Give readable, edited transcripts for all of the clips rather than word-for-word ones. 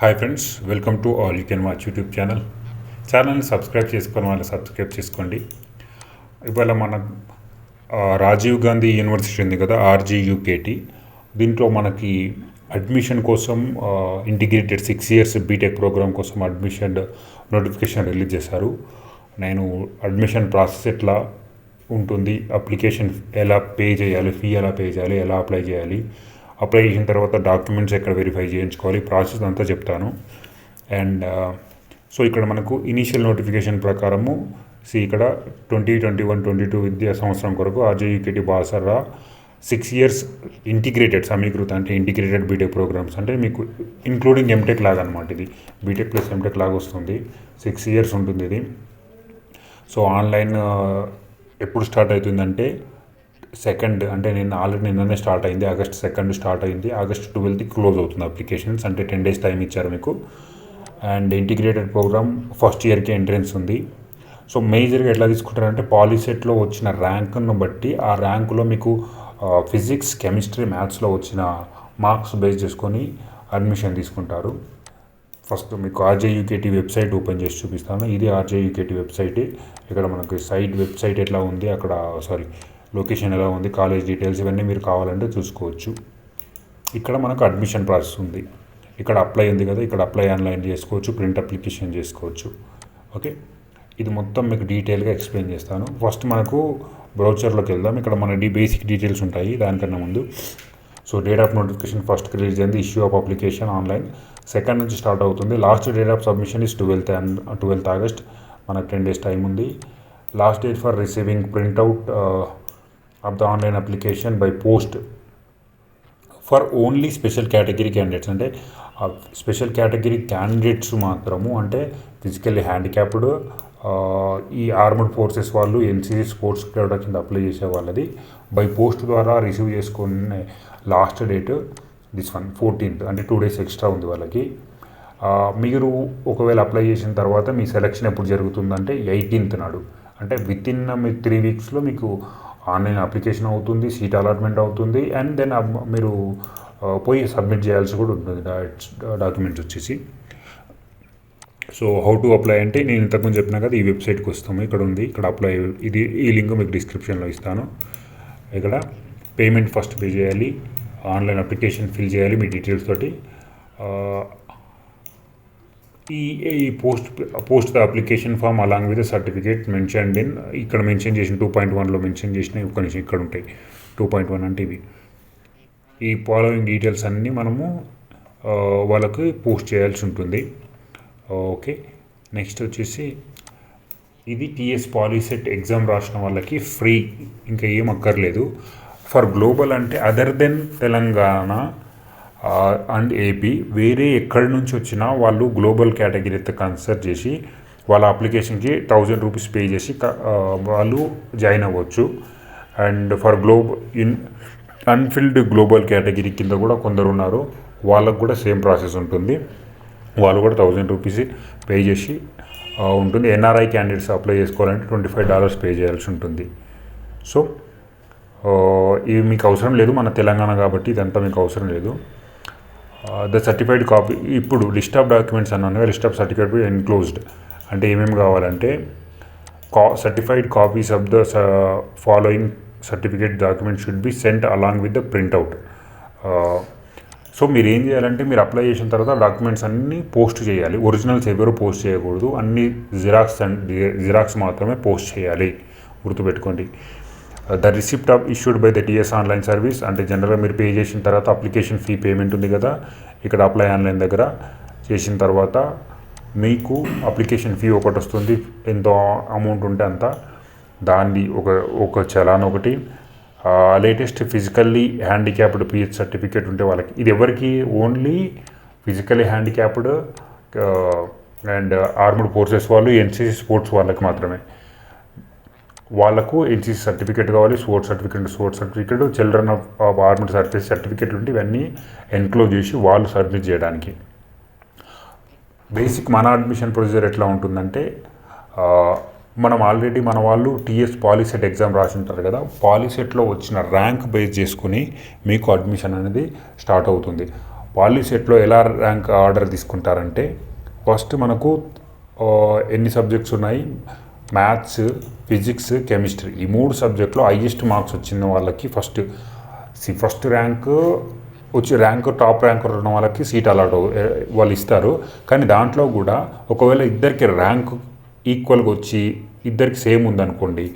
Hi friends, welcome to all you can watch YouTube ఛానల్ని subscribe చేసుకొని వాళ్ళు subscribe చేసుకోండి. ఇవాళ మన రాజీవ్ గాంధీ యూనివర్సిటీ ఉంది కదా, ఆర్జీయూకేటీ. దీంట్లో మనకి అడ్మిషన్ కోసం ఇంటిగ్రేటెడ్ 6 years బీటెక్ ప్రోగ్రామ్ కోసం అడ్మిషన్ నోటిఫికేషన్ రిలీజ్ చేశారు. నేను అడ్మిషన్ ప్రాసెస్ ఎట్లా ఉంటుంది, అప్లికేషన్ ఎలా పే చేయాలి, ఫీ ఎలా పే చేయాలి, ఎలా అప్లై చేయాలి, అప్లై చేసిన తర్వాత డాక్యుమెంట్స్ ఎక్కడ వెరిఫై చేయించుకోవాలి, ప్రాసెస్ అంతా చెప్తాను. అండ్ సో ఇక్కడ మనకు ఇనీషియల్ నోటిఫికేషన్ ప్రకారము ఇక్కడ 2021-22 విద్యా సంవత్సరం కొరకు ఆర్జేయూకేటీ బాసరా 6 years ఇంటిగ్రేటెడ్ సమీకృత అంటే ఇంటిగ్రేటెడ్ బీటెక్ ప్రోగ్రామ్స్ అంటే మీకు ఇంక్లూడింగ్ ఎంటెక్ లాగా అనమాట. ఇది బీటెక్ ప్లస్ ఎంటెక్ లాగా వస్తుంది. 6 years ఉంటుంది ఇది. సో ఆన్లైన్ ఎప్పుడు స్టార్ట్ అవుతుందంటే 2nd, అంటే నిన్ననే స్టార్ట్ అయింది. August 2nd స్టార్ట్ అయింది. August 12th క్లోజ్ అవుతుంది అప్లికేషన్స్. అంటే 10 days టైం ఇచ్చారు మీకు. అండ్ ఇంటిగ్రేటెడ్ ప్రోగ్రామ్ ఫస్ట్ ఇయర్కి ఎంట్రెన్స్ ఉంది. సో మేజర్గా ఎట్లా తీసుకుంటారంటే పాలిసెట్లో వచ్చిన ర్యాంకును బట్టి ఆ ర్యాంకులో మీకు ఫిజిక్స్, కెమిస్ట్రీ, మ్యాథ్స్లో వచ్చిన మార్క్స్ బేస్ చేసుకొని అడ్మిషన్ తీసుకుంటారు. ఫస్ట్ మీకు ఆర్జేయూకేటీ వెబ్సైట్ ఓపెన్ చేసి చూపిస్తాను. ఇది ఆర్జేయూకేటీ వెబ్సైట్. ఇక్కడ మనకి వెబ్సైట్ ఎట్లా ఉంది, అక్కడ లొకేషన్ ఎలా ఉంది, కాలేజ్ డీటెయిల్స్ ఇవన్నీ మీరు కావాలంటే చూసుకోవచ్చు. ఇక్కడ మనకు అడ్మిషన్ ప్రాసెస్ ఉంది. ఇక్కడ అప్లై ఉంది కదా, ఇక్కడ అప్లై ఆన్లైన్ చేసుకోవచ్చు, ప్రింట్ అప్లికేషన్ చేసుకోవచ్చు. ఓకే, ఇది మొత్తం మీకు డీటెయిల్గా ఎక్స్ప్లెయిన్ చేస్తాను. ఫస్ట్ మనకు బ్రౌచర్లోకి వెళ్దాం. ఇక్కడ మన బేసిక్ డీటెయిల్స్ ఉంటాయి దానికన్నా ముందు. So date of notification first release అయింది. Issue of application online 2nd నుంచి స్టార్ట్ అవుతుంది. Last date of submission is 12th August. మనకు 10 days టైం ఉంది. Last date for receiving printout of the online application by post for only special category candidates. అంటే special category candidates మాత్రము, అంటే physically handicapped, ఈ armed forces వాళ్ళు, NCC sports club కింద apply చేసే వాళ్ళది బై పోస్ట్ ద్వారా రిసీవ్ చేసుకునే లాస్ట్ డేట్ దిస్ 14th, అంటే 2 days ఎక్స్ట్రా ఉంది వాళ్ళకి. మీరు ఒకవేళ అప్లై చేసిన తర్వాత మీ సెలెక్షన్ ఎప్పుడు జరుగుతుందంటే 18th నాడు. అంటే వితిన్ మీ 3 weeksలో మీకు ఆన్లైన్ అప్లికేషన్ అవుతుంది, సీట్ అలాట్మెంట్ అవుతుంది. అండ్ దెన్ మీరు పోయి సబ్మిట్ చేయాల్సి కూడా ఉంటుంది డాక్యుమెంట్స్ వచ్చేసి. సో హౌ టు అప్లై అంటే నేను ఇంతకుముందు చెప్పినా కదా, ఈ వెబ్సైట్కి వస్తాము. ఇక్కడ ఉంది, ఇక్కడ అప్లై. ఈ లింక్ మీకు డిస్క్రిప్షన్లో ఇస్తాను. ఇక్కడ పేమెంట్ ఫస్ట్ పే చేయాలి, ఆన్లైన్ అప్లికేషన్ ఫిల్ చేయాలి మీ డీటెయిల్స్ తోటి. ఈ post the application form along with certificate mentioned in, ఇక్కడ మెన్షన్ చేసిన 2.1లో మెన్షన్ చేసిన ఒక్క నిమిషం ఇక్కడ ఉంటాయి. 2.1 అంటే ఇవి. ఈ ఫాలోయింగ్ డీటెయిల్స్ అన్నీ మనము వాళ్ళకి పోస్ట్ చేయాల్సి ఉంటుంది. ఓకే, నెక్స్ట్ వచ్చేసి ఇది టీఎస్ పాలిసెట్ ఎగ్జామ్ రాసిన వాళ్ళకి ఫ్రీ, ఇంకా ఏం అక్కర్లేదు. ఫర్ గ్లోబల్ అంటే other than Telangana and AP, వేరే ఎక్కడి నుంచి వచ్చినా వాళ్ళు గ్లోబల్ కేటగిరీతో కన్సిడర్ చేసి వాళ్ళ అప్లికేషన్కి 1000 rupees పే చేసి వాళ్ళు జాయిన్ అవ్వచ్చు. And for unfilled global category కింద కూడా కొందరు ఉన్నారు, వాళ్ళకు కూడా సేమ్ ప్రాసెస్ ఉంటుంది. వాళ్ళు కూడా 1000 rupees పే చేసి ఉంటుంది. ఎన్ఆర్ఐ క్యాండిడేట్స్ అప్లై చేసుకోవాలంటే $25 పే చేయాల్సి ఉంటుంది. సో ఇవి మీకు అవసరం లేదు, మన తెలంగాణ కాబట్టి ఇదంతా మీకు అవసరం లేదు. ద సర్టిఫైడ్ కాపీ, ఇప్పుడు లిస్ట్ ఆఫ్ డాక్యుమెంట్స్ అన్నాను, లిస్ట్ ఆఫ్ సర్టిఫికేట్ ఎన్క్లోజ్డ్ అంటే ఏమేమి కావాలంటే certified copies of the following certificate document should be sent along with the printout. So మీరు ఏం చేయాలంటే, మీరు అప్లై చేసిన తర్వాత డాక్యుమెంట్స్ అన్నీ పోస్ట్ చేయాలి. ఒరిజినల్స్ ఎవరు పోస్ట్ చేయకూడదు, అన్ని జిరాక్స్ మాత్రమే పోస్ట్ చేయాలి, గుర్తుపెట్టుకోండి. The receipt of issued by the TS online service, అంటే జనరల్గా మీరు పే చేసిన తర్వాత అప్లికేషన్ ఫీ పేమెంట్ ఉంది కదా, ఇక్కడ అప్లై ఆన్లైన్ దగ్గర చేసిన తర్వాత మీకు అప్లికేషన్ ఫీ ఒకటి వస్తుంది, ఎంతో అమౌంట్ ఉంటే అంత, దాన్ని ఒక చలాన్ ఒకటి. Latest physically handicapped pH certificate ఉంటే వాళ్ళకి, ఇది ఎవరికి, only physically handicapped and armed forces వాళ్ళు, ఎన్సీసీ స్పోర్ట్స్ వాళ్ళకి మాత్రమే. వాళ్ళకు ఎన్సీసీ సర్టిఫికేట్ కావాలి, sports certificate, children of armed service సర్టిఫికేట్లు ఉంటే ఇవన్నీ ఎన్క్లోజ్ చేసి వాళ్ళు సబ్మిట్ చేయడానికి. బేసిక్ మన అడ్మిషన్ ప్రొసీజర్ ఎట్లా ఉంటుందంటే, మనం ఆల్రెడీ మన వాళ్ళు టీఎస్ పాలిసెట్ ఎగ్జామ్ రాసి ఉంటారు కదా, పాలిసెట్లో వచ్చిన ర్యాంక్ బేస్ చేసుకుని మీకు అడ్మిషన్ అనేది స్టార్ట్ అవుతుంది. పాలిసెట్లో ఎలా ర్యాంక్ ఆర్డర్ తీసుకుంటారంటే ఫస్ట్ మనకు ఎన్ని సబ్జెక్ట్స్ ఉన్నాయి, మ్యాథ్స్, ఫిజిక్స్, కెమిస్ట్రీ, ఈ 3 సబ్జెక్టులో హైయెస్ట్ మార్క్స్ వచ్చిన వాళ్ళకి ఫస్ట్ ర్యాంక్ టాప్ ర్యాంక్ ఉన్న వాళ్ళకి సీట్ అలాట్ వాళ్ళు ఇస్తారు. కానీ దాంట్లో కూడా ఒకవేళ ఇద్దరికి ర్యాంక్ ఈక్వల్గా వచ్చి ఇద్దరికి సేమ్ ఉందనుకోండి,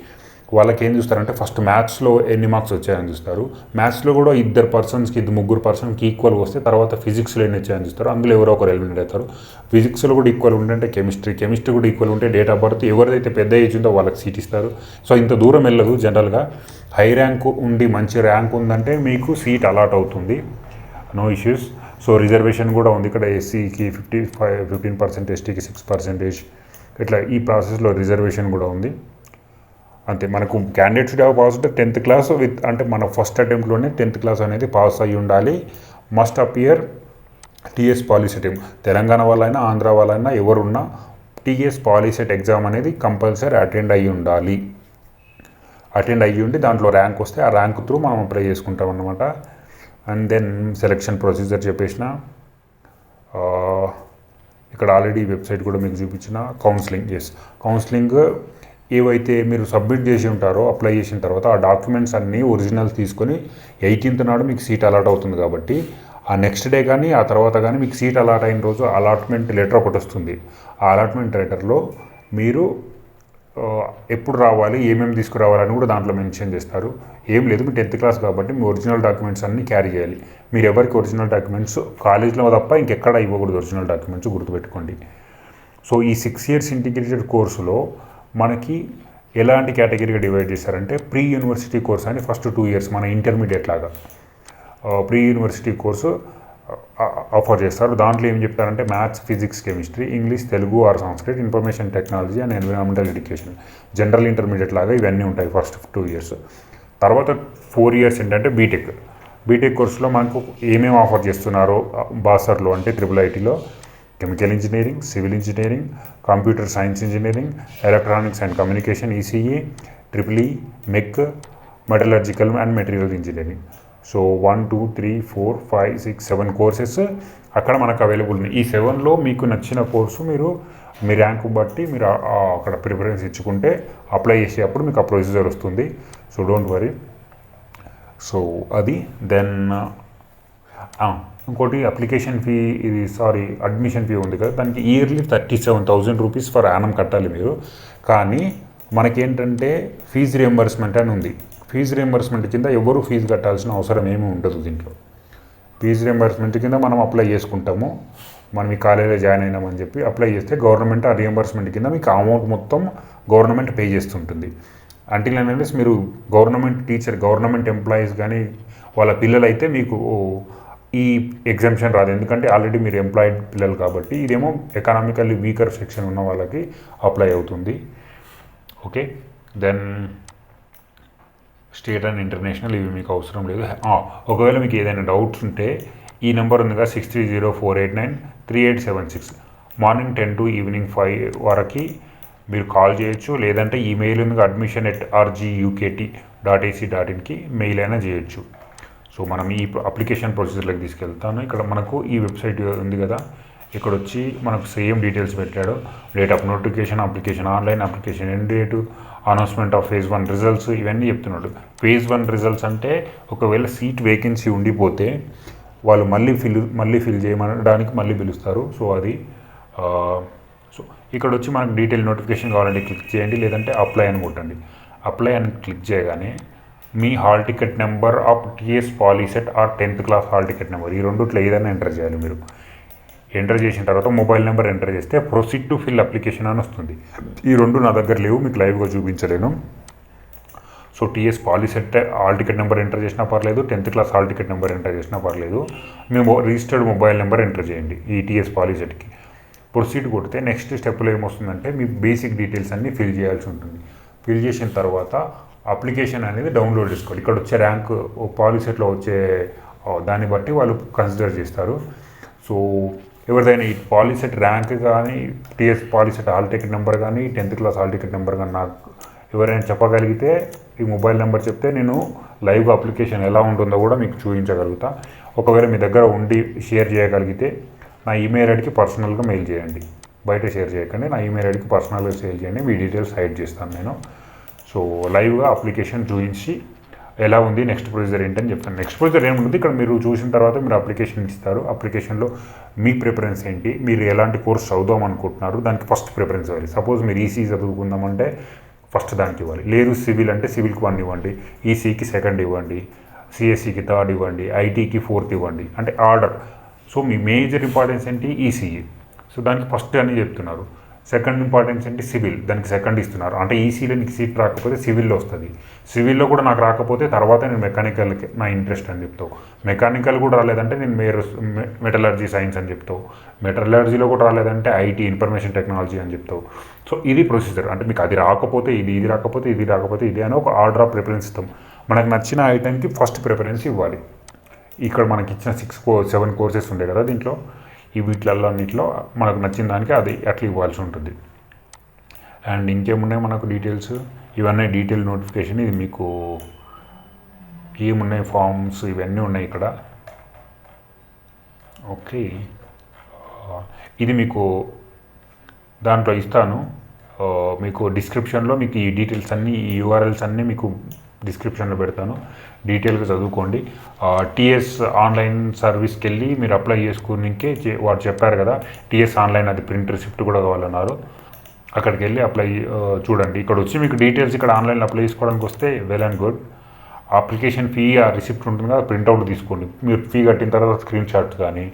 వాళ్ళకి ఏం చూస్తారంటే ఫస్ట్ మ్యాథ్స్లో ఎన్ని మార్క్స్ వచ్చాయని చూస్తారు. మ్యాథ్స్లో కూడా ముగ్గురు పర్సన్కి ఈక్వల్గా వస్తే తర్వాత ఫిజిక్స్లో ఎన్ని వచ్చాయని చూస్తారు. అందులో ఎవరో ఒకరు ఎలిమినేట్ అవుతారు. ఫిజిక్స్లో కూడా ఈక్వల్ ఉంటే కెమిస్ట్రీ కూడా ఈక్వల్ ఉంటే డేట్ ఆఫ్ బర్త్ ఎవరిదైతే పెద్ద ఏజ్ ఉందో వాళ్ళకి సీట్ ఇస్తారు. సో ఇంత దూరం వెళ్ళదు. జనరల్గా హై ర్యాంక్ ఉండి మంచి ర్యాంక్ ఉందంటే మీకు సీట్ అలాట్ అవుతుంది, నో ఇష్యూస్. సో రిజర్వేషన్ కూడా ఉంది ఇక్కడ. ఎస్సీకి 15%, ఎస్టీకి 6%, ఇట్లా ఈ ప్రాసెస్లో రిజర్వేషన్ కూడా ఉంది. అంతే. మనకు candidate should have passed 10th class అంటే మన ఫస్ట్ అటెంప్ట్లోనే 10th క్లాస్ అనేది పాస్ అయ్యి ఉండాలి. Must appear TS POLYCET. Telangana వాళ్ళైనా ఆంధ్ర వాళ్ళైనా ఎవరున్నా టీఎస్ పాలిసెట్ ఎగ్జామ్ అనేది కంపల్సరీ అటెండ్ అయ్యి ఉండాలి. అటెండ్ అయ్యి ఉండి దాంట్లో ర్యాంక్ వస్తే ఆ ర్యాంక్ త్రూ మనం అప్లై చేసుకుంటాం అన్నమాట. అండ్ దెన్ సెలెక్షన్ ప్రొసీజర్ చెప్పేసిన, ఇక్కడ ఆల్రెడీ వెబ్సైట్ కూడా మీకు చూపించిన. కౌన్సిలింగ్ ఏవైతే మీరు సబ్మిట్ చేసి ఉంటారో అప్లై చేసిన తర్వాత ఆ డాక్యుమెంట్స్ అన్నీ ఒరిజినల్స్ తీసుకొని 18th నాడు మీకు సీట్ అలాట్ అవుతుంది. కాబట్టి ఆ నెక్స్ట్ డే కానీ ఆ తర్వాత కానీ మీకు సీట్ అలాట్ అయిన రోజు అలాట్మెంట్ లెటర్ ఒకటి వస్తుంది. ఆ అలాట్మెంట్ లెటర్లో మీరు ఎప్పుడు రావాలి, ఏమేమి తీసుకురావాలని కూడా దాంట్లో మెన్షన్ చేస్తారు. ఏం లేదు, మీ 10th క్లాస్ కాబట్టి మీ ఒరిజినల్ డాక్యుమెంట్స్ అన్నీ క్యారీ చేయాలి. మీరు ఎవరికి ఒరిజినల్ డాక్యుమెంట్స్ కాలేజ్లో తప్ప ఇంకెక్కడ ఇవ్వకూడదు ఒరిజినల్ డాక్యుమెంట్స్, గుర్తుపెట్టుకోండి. సో ఈ 6 years ఇంటిగ్రేటెడ్ కోర్సులో మనకి ఎలాంటి కేటగిరీగా డివైడ్ చేశారంటే ప్రీ యూనివర్సిటీ కోర్స్ అని ఫస్ట్ 2 years మన ఇంటర్మీడియట్ లాగా ప్రీ యూనివర్సిటీ కోర్సు ఆఫర్ చేస్తారు. దాంట్లో ఏం చెప్తారంటే maths, physics, chemistry, English, Telugu or Sanskrit, information technology and environmental education, general intermediate లాగా ఇవన్నీ ఉంటాయి ఫస్ట్ 2 years. తర్వాత 4 years ఏంటంటే బీటెక్ కోర్సులో మనకు ఏమేమి ఆఫర్ చేస్తున్నారో బాసర్లో అంటే IIITలో chemical engineering, civil engineering, computer science engineering, electronics and communication, ECE, EEE, mech, metallurgical and material engineering. So 1, 2, 3, 4, 5, 6, 7 courses అక్కడ మనకు అవైలబుల్ ఉన్నాయి. ఈ 7లో మీకు నచ్చిన కోర్సు మీ ర్యాంకు బట్టి మీరు అక్కడ ప్రిఫరెన్స్ ఇచ్చుకుంటే అప్లై చేసేటప్పుడు మీకు ఆ ప్రొసీజర్ వస్తుంది. So don't worry. సో అది దెన్ ఇంకోటి అప్లికేషన్ ఫీ అడ్మిషన్ ఫీ ఉంది కదా, దానికి ఇయర్లీ 37,000 రూపీస్ ఫర్ యానం కట్టాలి మీరు. కానీ మనకేంటంటే ఫీజు రియంబర్స్మెంట్ అని ఉంది. ఫీజు రియంబర్స్మెంట్ కింద ఎవరు ఫీజు కట్టాల్సిన అవసరం ఏమీ ఉండదు. దీంట్లో ఫీజు రియంబర్స్మెంట్ కింద మనం అప్లై చేసుకుంటాము. మనం ఈ కాలేజీలో జాయిన్ అయినామని చెప్పి అప్లై చేస్తే గవర్నమెంట్ ఆ రియంబర్స్మెంట్ కింద మీకు అమౌంట్ మొత్తం గవర్నమెంట్ పే చేస్తుంటుంది. అంటిల్ అన్లెస్ మీరు గవర్నమెంట్ ఎంప్లాయీస్ కానీ వాళ్ళ పిల్లలైతే మీకు ఈ ఎగ్జామ్షన్ రాదు. ఎందుకంటే ఆల్రెడీ మీరు ఎంప్లాయిడ్ పిల్లలు కాబట్టి. ఇదేమో ఎకనామికల్లీ వీకర్ సెక్షన్ ఉన్న వాళ్ళకి అప్లై అవుతుంది. Okay, then state and international ఇవి మీకు అవసరం లేదు. ఒకవేళ మీకు ఏదైనా డౌట్స్ ఉంటే ఈ నెంబర్ ఉందిగా 6304893876 మార్నింగ్ 10 to ఈవినింగ్ 5 వరకు మీరు కాల్ చేయొచ్చు. లేదంటే ఈమెయిల్ ఉందిగా admission@rgukt.ac.inకి మెయిల్ అయినా చేయొచ్చు. సో మనం ఈ అప్లికేషన్ ప్రొసీజర్లోకి తీసుకెళ్తాను. ఇక్కడ మనకు ఈ వెబ్సైట్ ఉంది కదా, ఇక్కడ వచ్చి మనకు సేమ్ డీటెయిల్స్ పెట్టాడు. Date of notification, application online, application end date, announcement of phase 1 results ఇవన్నీ చెప్తున్నాడు. phase 1 రిజల్ట్స్ అంటే ఒకవేళ సీట్ వేకెన్సీ ఉండిపోతే వాళ్ళు మళ్ళీ ఫిల్ చేయమనడానికి మళ్ళీ పిలుస్తారు. సో అది సో ఇక్కడ వచ్చి మనకు డీటెయిల్ నోటిఫికేషన్ కావాలంటే క్లిక్ చేయండి, లేదంటే అప్లై అని కొట్టండి. అప్లై అని క్లిక్ చేయగానే మీ hall ticket number of TS POLYCET or 10th class hall ticket number ఈ రెండిట్లో ఏదైనా ఎంటర్ చేయాలి. మీరు ఎంటర్ చేసిన తర్వాత మొబైల్ నెంబర్ ఎంటర్ చేస్తే ప్రొసీడ్ టు ఫిల్ అప్లికేషన్ అని వస్తుంది. ఈ రెండు నా దగ్గర లేవు, మీకు లైవ్గా చూపించలేను. So TS POLYCET hall ticket number enter చేసినా పర్లేదు, 10th class hall ticket number enter చేసినా పర్లేదు. మేము రిజిస్టర్డ్ మొబైల్ నెంబర్ ఎంటర్ చేయండి ఈ టీఎస్ పాలిసెట్కి. ప్రొసీడ్ కొడితే నెక్స్ట్ స్టెప్లో ఏమొస్తుందంటే మీ బేసిక్ డీటెయిల్స్ అన్నీ ఫిల్ చేయాల్సి ఉంటుంది. ఫిల్ చేసిన తర్వాత అప్లికేషన్ అనేది డౌన్లోడ్ చేసుకోవాలి. ఇక్కడ వచ్చే ర్యాంక్ పాలిసెట్లో వచ్చే దాన్ని బట్టి వాళ్ళు కన్సిడర్ చేస్తారు. సో ఎవరిదైనా ఈ పాలిసెట్ ర్యాంక్ కానీ, TS POLYCET hall ticket number కానీ, 10th class hall ticket number కానీ నాకు ఎవరైనా చెప్పగలిగితే ఈ మొబైల్ నెంబర్ చెప్తే నేను లైవ్గా అప్లికేషన్ ఎలా ఉంటుందో కూడా మీకు చూపించగలుగుతా. ఒకవేళ మీ దగ్గర ఉండి షేర్ చేయగలిగితే నా ఈమెయిల్ ఐడికి పర్సనల్గా మెయిల్ చేయండి, బయట షేర్ చేయకండి. నా ఈమెయిల్ ఐడికి పర్సనల్గా షేర్ చేయండి, మీ డీటెయిల్స్ హైడ్ చేస్తాను నేను. సో లైవ్గా అప్లికేషన్ చూపించి ఎలా ఉంది, నెక్స్ట్ ప్రొసీజర్ ఏంటని చెప్తాను. నెక్స్ట్ ప్రొసీజర్ ఏముంటుంది, ఇక్కడ మీరు చూసిన తర్వాత మీరు అప్లికేషన్ ఇస్తారు. అప్లికేషన్లో మీ ప్రిఫరెన్స్ ఏంటి, మీరు ఎలాంటి కోర్స్ చదువుదాం అనుకుంటున్నారు, దానికి ఫస్ట్ ప్రిఫరెన్స్ ఇవ్వాలి. సపోజ్ మీరు ఈసీ చదువుకుందామంటే ఫస్ట్ దానికి ఇవ్వాలి. లేదు సివిల్ అంటే సివిల్కి 1 ఇవ్వండి, ఈసీకి 2nd ఇవ్వండి, సిఎస్సికి 3rd ఇవ్వండి, ఐటీకి 4th ఇవ్వండి, అంటే ఆర్డర్. సో మీ మేజర్ ఇంపార్టెన్స్ ఏంటి, ఈసీఈ. సో దానికి ఫస్ట్ అని చెప్తున్నారు. సెకండ్ ఇంపార్టెన్స్ ఏంటి, సివిల్, దానికి 2nd ఇస్తున్నారు. అంటే ఈసీలో నీకు సీట్ రాకపోతే సివిల్లో వస్తుంది, సివిల్లో కూడా నాకు రాకపోతే తర్వాత నేను మెకానికల్కి నా ఇంట్రెస్ట్ అని చెప్తావు. మెకానికల్ కూడా రాలేదంటే నేను మెటలర్జీ సైన్స్ అని చెప్తావు. మెటలర్జీలో కూడా రాలేదంటే ఐటీ ఇన్ఫర్మేషన్ టెక్నాలజీ అని చెప్తావు. సో ఇది ప్రొసీజర్. అంటే మీకు అది రాకపోతే ఇది, ఇది రాకపోతే ఇది, రాకపోతే ఇది అని ఒక ఆర్డర్ ఆఫ్ ప్రిఫరెన్స్ ఇస్తాం. మనకు నచ్చిన ఐటెంకి ఫస్ట్ ప్రిఫరెన్స్ ఇవ్వాలి. ఇక్కడ మనకి ఇచ్చిన 7 కోర్సెస్ ఉంటాయి కదా, దీంట్లో ఈ వీటిలన్నింటిలో మనకు నచ్చిన దానికి అది అట్లా ఇవ్వాల్సి ఉంటుంది. అండ్ ఇంకేమున్నాయి మనకు డీటెయిల్స్, ఇవన్నీ డీటెయిల్ నోటిఫికేషన్. ఇది మీకు ఏమున్నాయి, ఫామ్స్ ఇవన్నీ ఉన్నాయి ఇక్కడ. ఓకే, ఇది మీకు దాంట్లో ఇస్తాను. మీకు డిస్క్రిప్షన్లో మీకు ఈ డీటెయిల్స్ అన్నీ, ఈ యూఆర్ఎల్స్ అన్నీ మీకు డిస్క్రిప్షన్లో పెడతాను, డీటెయిల్గా చదువుకోండి. టీఎస్ ఆన్లైన్ సర్వీస్కి వెళ్ళి మీరు అప్లై చేసుకునికే వాడు చెప్పారు కదా, టీఎస్ ఆన్లైన్ అది ప్రింట్ రిసిప్ట్ కూడా కావాలన్నారు. అక్కడికి వెళ్ళి అప్లై చూడండి. ఇక్కడ వచ్చి మీకు డీటెయిల్స్ ఇక్కడ ఆన్లైన్లో అప్లై చేసుకోవడానికి వస్తే well and good. Application fee ఆ రిసిప్ట్ ఉంటుంది కదా, ప్రింట్అవుట్ తీసుకోండి. మీరు ఫీ కట్టిన తర్వాత స్క్రీన్ షాట్ కానీ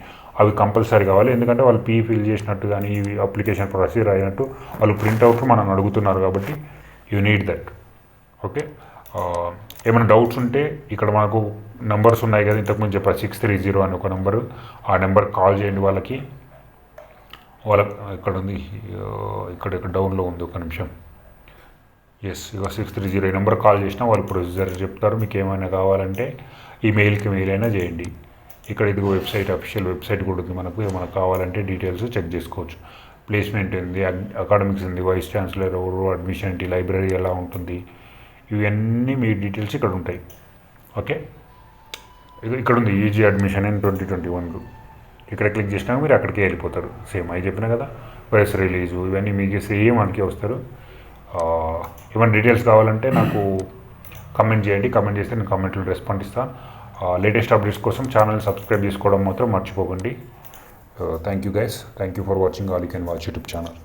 అవి కంపల్సరీ కావాలి. ఎందుకంటే వాళ్ళు ఫీ ఫిల్ చేసినట్టు కానీ అప్లికేషన్ ప్రొసీజర్ అయినట్టు వాళ్ళు ప్రింట్అవుట్ మనం అడుగుతున్నారు కాబట్టి యూ నీడ్ దట్. ఓకే, ఏమైనా డౌట్స్ ఉంటే ఇక్కడ మనకు నెంబర్స్ ఉన్నాయి కదా, ఇంతకుముందు చెప్పారు 630 అని ఒక నెంబరు. ఆ నెంబర్కి కాల్ చేయండి. వాళ్ళకి ఇక్కడ ఉంది, ఇక్కడ డౌన్లో ఉంది, ఒక నిమిషం. ఇక 630 నెంబర్ కాల్ చేసినా వాళ్ళు ప్రొసీజర్ చెప్తారు. మీకు ఏమైనా కావాలంటే ఈమెయిల్కి మెయిల్ అయినా చేయండి. ఇక్కడ ఇదిగో వెబ్సైట్, అఫీషియల్ వెబ్సైట్ కూడా ఉంది. మనకు ఏమైనా కావాలంటే డీటెయిల్స్ చెక్ చేసుకోవచ్చు. ప్లేస్మెంట్ ఉంది, అకాడమిక్స్ ఉంది, వైస్ ఛాన్సలర్ ఎవరు, అడ్మిషన్ ఏంటి, లైబ్రరీ ఎలా ఉంటుంది, ఇవన్నీ మీ డీటెయిల్స్ ఇక్కడ ఉంటాయి. ఓకే, ఇక్కడ ఉంది ఈజీ అడ్మిషన్ ఇన్ 2021. ఇక్కడ క్లిక్ చేసినా మీరు అక్కడికే వెళ్ళిపోతారు. సేమ్ అవి చెప్పినా కదా, ప్రెస్ రిలీజు ఇవన్నీ మీకు సేమ్ మనకే వస్తారు. ఏమైనా డీటెయిల్స్ కావాలంటే నాకు కమెంట్ చేయండి. కమెంట్ చేస్తే నేను కమెంట్లో రెస్పాండ్ ఇస్తాను. లేటెస్ట్ అప్డేట్స్ కోసం ఛానల్ సబ్స్క్రైబ్ చేసుకోవడం మాత్రం మర్చిపోకండి. Thank you guys, thank you for watching all you can watch YouTube channel.